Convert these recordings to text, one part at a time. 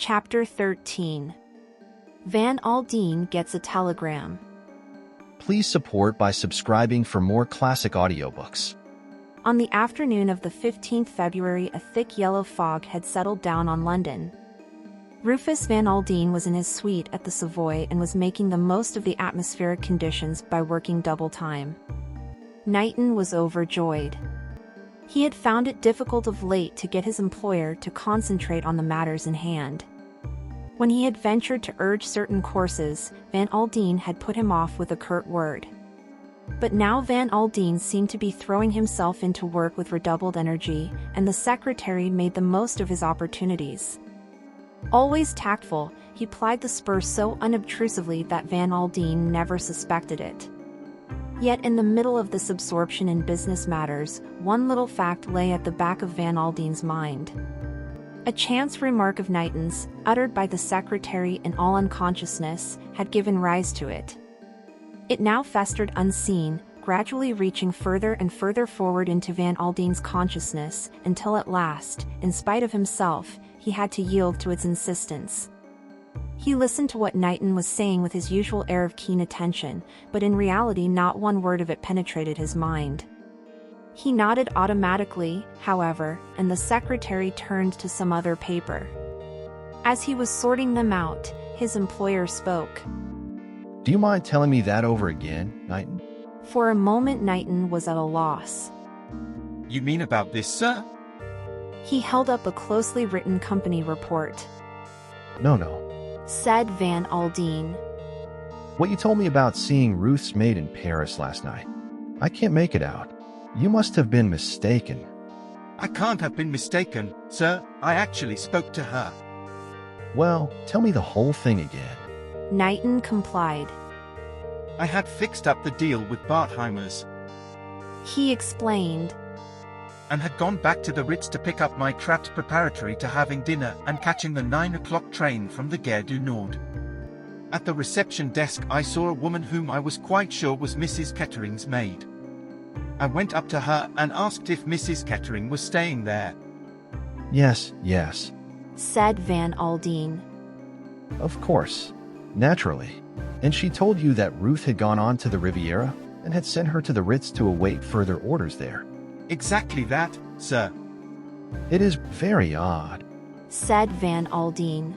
Chapter 13. Van Aldin gets a telegram. Please support by subscribing for more classic audiobooks. On the afternoon of the 15th February, a thick yellow fog had settled down on London. Rufus Van Aldin was in his suite at the Savoy and was making the most of the atmospheric conditions by working double time. Knighton was overjoyed. He had found it difficult of late to get his employer to concentrate on the matters in hand. When he had ventured to urge certain courses, Van Aldin had put him off with a curt word. But now Van Aldin seemed to be throwing himself into work with redoubled energy, and the secretary made the most of his opportunities. Always tactful, he plied the spur so unobtrusively that Van Aldin never suspected it. Yet in the middle of this absorption in business matters, one little fact lay at the back of Van Aldin's mind. A chance remark of Knighton's, uttered by the secretary in all unconsciousness, had given rise to it. It now festered unseen, gradually reaching further and further forward into Van Aldin's consciousness, until at last, in spite of himself, he had to yield to its insistence. He listened to what Knighton was saying with his usual air of keen attention, but in reality not one word of it penetrated his mind. He nodded automatically, however, and the secretary turned to some other paper. As he was sorting them out, his employer spoke. Do you mind telling me that over again, Knighton? For a moment Knighton was at a loss. You mean about this, sir? He held up a closely written company report. No, said Van Aldin. what you told me about seeing Ruth's maid in Paris last night. I can't make it out. You must have been mistaken. I can't have been mistaken, sir. I actually spoke to her. Well, tell me the whole thing again. Knighton complied. I had fixed up the deal with Bartheimers He explained. and had gone back to the Ritz to pick up my traps preparatory to having dinner and catching the 9 o'clock train from the Gare du Nord. At the reception desk I saw a woman whom I was quite sure was Mrs. Kettering's maid. I went up to her and asked if Mrs. Kettering was staying there. Yes, Said Van Aldin. of course. Naturally. And she told you that Ruth had gone on to the Riviera and had sent her to the Ritz to await further orders there. Exactly that, sir. It is very odd. Said Van Aldin.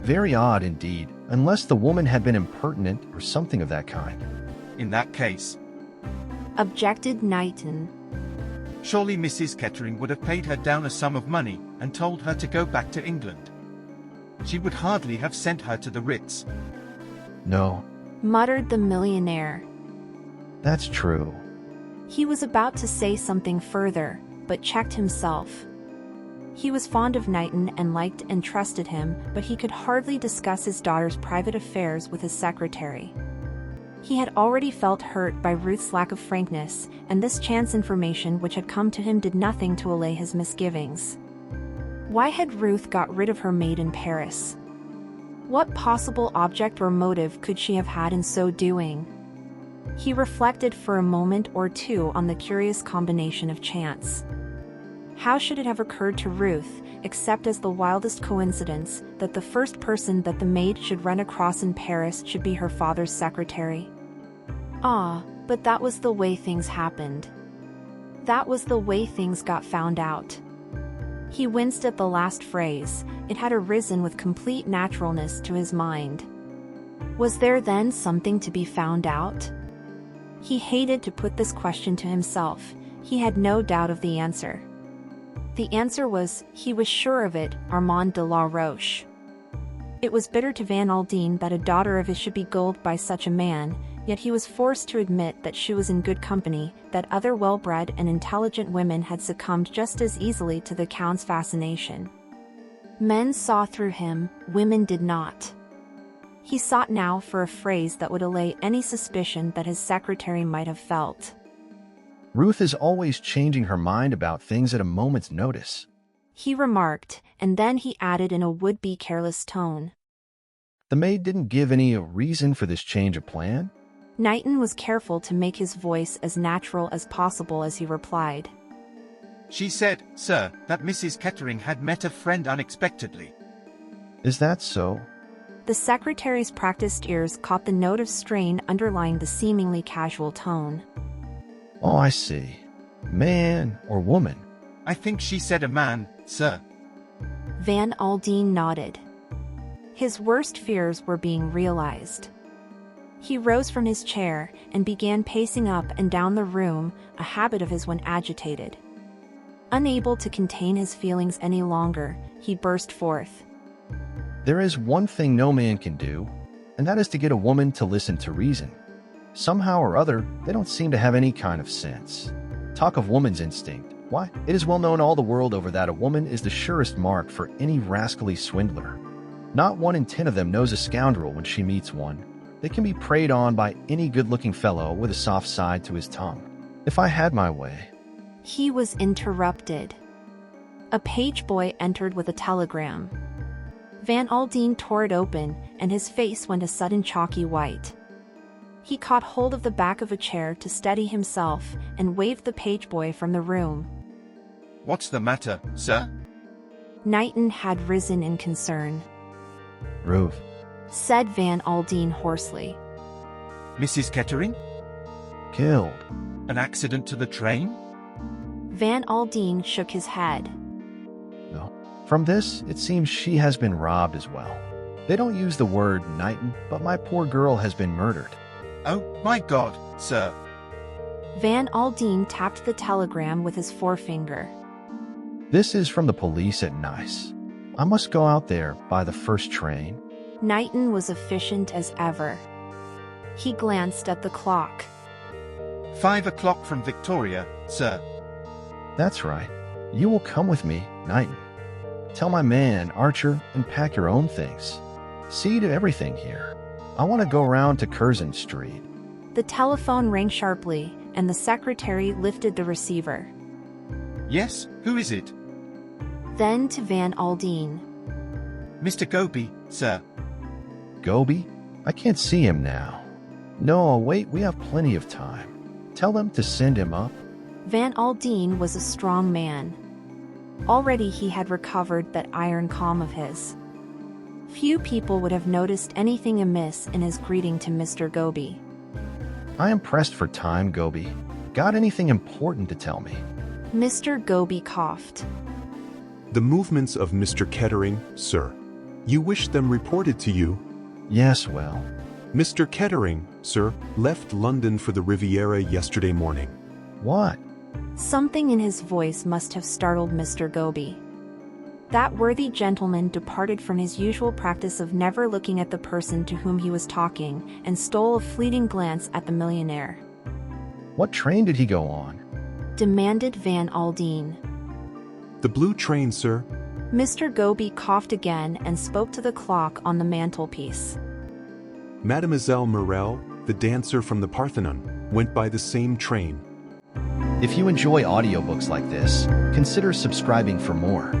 Very odd indeed, unless the woman had been impertinent or something of that kind. In that case, Objected Knighton. surely Mrs. Kettering would have paid her down a sum of money and told her to go back to England. She would hardly have sent her to the Ritz. No, Muttered the millionaire. that's true. He was about to say something further, but checked himself. He was fond of Knighton and liked and trusted him, but he could hardly discuss his daughter's private affairs with his secretary. He had already felt hurt by Ruth's lack of frankness, and this chance information which had come to him did nothing to allay his misgivings. Why had Ruth got rid of her maid in Paris? What possible object or motive could she have had in so doing? He reflected for a moment or two on the curious combination of chance. How should it have occurred to Ruth, except as the wildest coincidence, that the first person that the maid should run across in Paris should be her father's secretary? Ah, but that was the way things happened. That was the way things got found out. He winced at the last phrase. It had arisen with complete naturalness to his mind. Was there then something to be found out? He hated to put this question to himself. He had no doubt of the answer. The answer was, he was sure of it, Armand de la Roche. It was bitter to Van Aldin that a daughter of his should be gulled by such a man, yet he was forced to admit that she was in good company, that other well-bred and intelligent women had succumbed just as easily to the Count's fascination. Men saw through him, women did not. He sought now for a phrase that would allay any suspicion that his secretary might have felt. Ruth is always changing her mind about things at a moment's notice. He remarked, and then he added in a would-be careless tone. The maid didn't give any reason for this change of plan? Knighton was careful to make his voice as natural as possible as he replied. She said, sir, that Mrs. Kettering had met a friend unexpectedly. Is that so? The secretary's practiced ears caught the note of strain underlying the seemingly casual tone. Oh, I see. Man or woman? I think she said a man, sir. Van Aldin nodded. His worst fears were being realized. He rose from his chair and began pacing up and down the room, a habit of his when agitated. Unable to contain his feelings any longer, he burst forth. There is one thing no man can do, and that is to get a woman to listen to reason. Somehow or other, they don't seem to have any kind of sense. Talk of woman's instinct. Why, it is well known all the world over that a woman is the surest mark for any rascally swindler. Not 1 in 10 of them knows a scoundrel when she meets one. They can be preyed on by any good-looking fellow with a soft side to his tongue. If I had my way... He was interrupted. A page boy entered with a telegram. Van Aldin tore it open, and his face went a sudden chalky white. He caught hold of the back of a chair to steady himself and waved the page boy from the room. What's the matter, sir? Knighton had risen in concern. Ruth, Said Van Aldin hoarsely. Mrs. Kettering? killed. An accident to the train? Van Aldin shook his head. No. From this, it seems she has been robbed as well. They don't use the word Knighton, but my poor girl has been murdered. Oh, my God, sir. Van Aldin tapped the telegram with his forefinger. This is from the police at Nice. I must go out there by the first train. Knighton was efficient as ever. He glanced at the clock. 5 o'clock from Victoria, sir. That's right. You will come with me, Knighton. Tell my man, Archer, and pack your own things. See to everything here. I want to go round to Curzon Street. The telephone rang sharply, and the secretary lifted the receiver. Yes, who is it? Then to Van Aldin. Mr. Goby, sir. Goby? I can't see him now. No, wait, we have plenty of time. Tell them to send him up. Van Aldin was a strong man. Already he had recovered that iron calm of his. Few people would have noticed anything amiss in his greeting to Mr. Goby. I am pressed for time, Goby. Got anything important to tell me? Mr. Goby coughed. The movements of Mr. Kettering, sir. You wish them reported to you? Yes, well. Mr. Kettering, sir, left London for the Riviera yesterday morning. What? Something in his voice must have startled Mr. Goby. That worthy gentleman departed from his usual practice of never looking at the person to whom he was talking and stole a fleeting glance at the millionaire. What train did he go on? Demanded Van Aldin. The blue train, sir. Mr. Goby coughed again and spoke to the clock on the mantelpiece. Mademoiselle Morel, the dancer from the Parthenon, went by the same train. If you enjoy audiobooks like this, consider subscribing for more.